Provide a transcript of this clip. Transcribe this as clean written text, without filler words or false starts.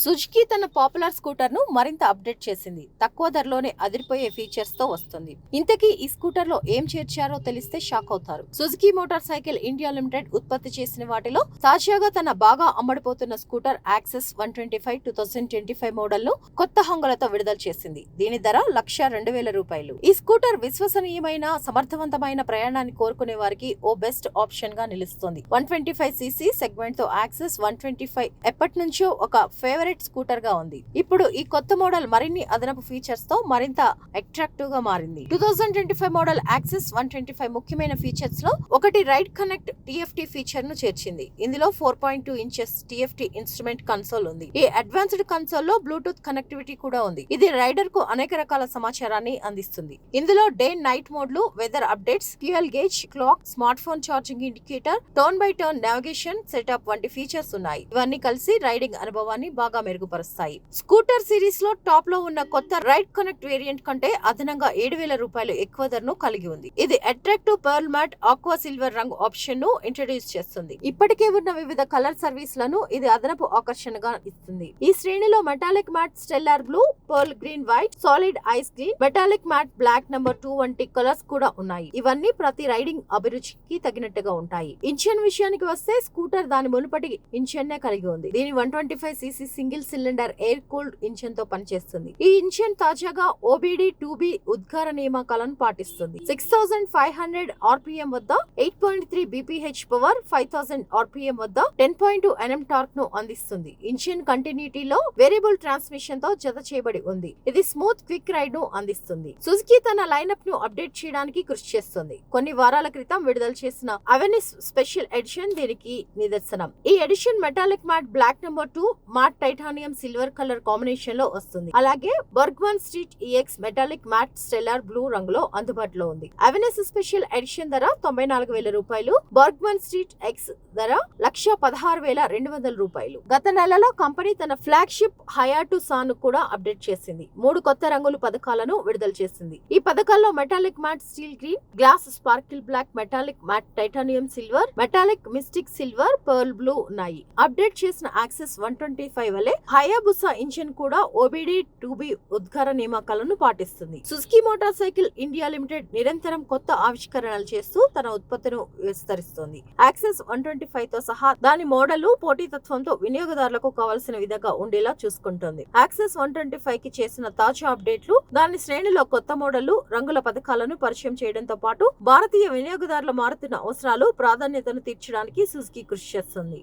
Suzuki తన popular scooter ను మరింత అప్డేట్ చేసింది. తక్కువ ధరలోనే అదిరిపోయే ఫీచర్స్ తో వస్తుంది. ఇంతకీ ఈ స్కూటర్ లో ఏం చేర్చారో తెలిస్తే షాక్ అవుతారు. Suzuki motorcycle India limited ఉత్పత్తి చేసిన వాటిలో తాజాగా తన బాగా అమ్మడిపోతున్న స్కూటర్ యాక్సెస్ 125 2025 మోడల్ ను కొత్త హంగులతో విడుదల చేసింది. దీని ధర ₹1,02,000. ఈ స్కూటర్ విశ్వసనీయమైన, సమర్థవంతమైన ప్రయాణాన్ని కోరుకునే వారికి ఓ బెస్ట్ ఆప్షన్ గా నిలుస్తుంది. 125cc సెగ్మెంట్ తో యాక్సెస్ 125 ఎప్పటి నుంచో ఒక ఫేవరెట్ స్కూటర్ గా ఉంది. ఇప్పుడు ఈ కొత్త మోడల్ మరిన్ని అదనపు ఫీచర్స్ తో మరింత అట్రాక్టివ్ గా మారింది. 2025 మోడల్ యాక్సెస్ 125 ముఖ్యమైన ఫీచర్స్ లో ఒకటి రైడ్ కనెక్ట్ TFT ఫీచర్ ను చేర్చింది. ఇందులో 4.2 ఇంచెస్ TFT ఇన్స్ట్రుమెంట్ కన్సోల్ ఉంది. ఈ అడ్వాన్స్డ్ కన్సోల్ లో బ్లూటూత్ కనెక్టివిటీ కూడా ఉంది. ఇది రైడర్ కు అనేక రకాల సమాచారాన్ని అందిస్తుంది. ఇందులో డే నైట్ మోడ్లు, weather updates, fuel gauge, clock, smart phone charging indicator, turn by turn navigation setup వంటి ఫీచర్స్ ఉన్నాయి. ఇవన్నీ కలిసి రైడింగ్ అనుభవాన్ని బాగా మెరుగుపరుస్తాయి. స్కూటర్ సిరీస్ లో టాప్ లో ఉన్న కొత్త రైడ్ కనెక్ట్ వేరియంట్ కంటే అదనంగా ₹7,000 ఎక్కువ ధరను కలిగి ఉంది. ఇది attractive pearl matte, aqua silver రంగు ఆప్షన్ ను ఇంట్రడ్యూస్ చేస్తుంది. ఇప్పటికే ఉన్న వివిధ కలర్ సర్వీస్ లను ఇది అదనపు ఆకర్షణగా ఇస్తుంది. ఈ శ్రేణిలో metallic matte, stellar blue, pearl green white, solid ice green, metallic matte black number 2 వంటి కలర్స్ కూడా ఉన్నాయి. ఇవన్నీ ప్రతి రైడింగ్ అభిరుచికి తగినట్టుగా ఉంటాయి. ఇంజన్ విషయానికి వస్తే స్కూటర్ దాని మునుపటి ఇంజన్ నే కలిగి ఉంది. దీని 125cc single cylinder air cooled engine తో పనిచేస్తుంది. ఈ ఇంజన్ తాజాగా OBD2B ఉద్గార నియామకాలను పాటిస్తుంది. 6500 RPM వద్ద 8.3 bph పవర్, 5000 RPM వద్ద 10.2 Nm టార్క్ ను అందిస్తుంది. ఇంజన్ కంటిన్యూటీలో వేరియబుల్ ట్రాన్స్మిషన్ తో జత చేయబడి ఉంది. ఇది స్మూత్ క్విక్ రైడ్ ను అందిస్తుంది. సుజుకి తన లైనప్ ను అప్డేట్ చేయడానికి కృషి చేస్తుంది. కొన్ని వారాల క్రితం విడుదల చేసిన అవెనిస్ స్పెషల్ ఎడిషన్ దీనికి నిదర్శనం. ఈ edition metallic matte black number 2 matte titanium silver colour combination లో వస్తుంది. అలాగే Burgman street EX metallic matte stellar blue రంగులో అందుబాటులో ఉంది. అవెనిస్ స్పెషల్ ఎడిషన్ ధర ₹94,000. బర్గ్మన్ స్ట్రీట్ X ధర ₹16,200. గత నెలలో కంపెనీ తన ఫ్లాగ్షిప్ హయాటు సాను కూడా అప్డేట్ చేసింది. 3 కొత్త రంగుల పథకాలను విడుదల చేసింది. ఈ పథకాల్లో metallic matte steel green, glass sparkle black, metallic matte titanium silver, metallic mystic silver, pearl blue ఉన్నాయి. అప్డేట్ చేసిన యాక్సెస్ 125 వలె హయాబుసా ఇంజిన్ కూడా OBD2B ఉద్గార నియామకాలను పాటిస్తుంది. Suzuki motorcycle India limited నిరంతరం కొత్త ఆవిష్కరణలు చేస్తూ తన ఉత్పత్తిని విస్తరిస్తోంది. యాక్సెస్ 125 తో సహా దాని మోడళ్లు పోటీతత్వంతో వినియోగదారులకు కావలసిన విధంగా ఉండేలా చూసుకుంటోంది. యాక్సెస్ 125 కి చేసిన తాజా అప్డేట్లు దాని శ్రేణిలో కొత్త మోడళ్లు, రంగుల పథకాలను పరిచయం చేయడంతో పాటు భారతీయ వినియోగదారుల మారుతున్న అవసరాలు, ప్రాధాన్యతను తీర్చడానికి సుజుకి కృషి చేస్తుంది.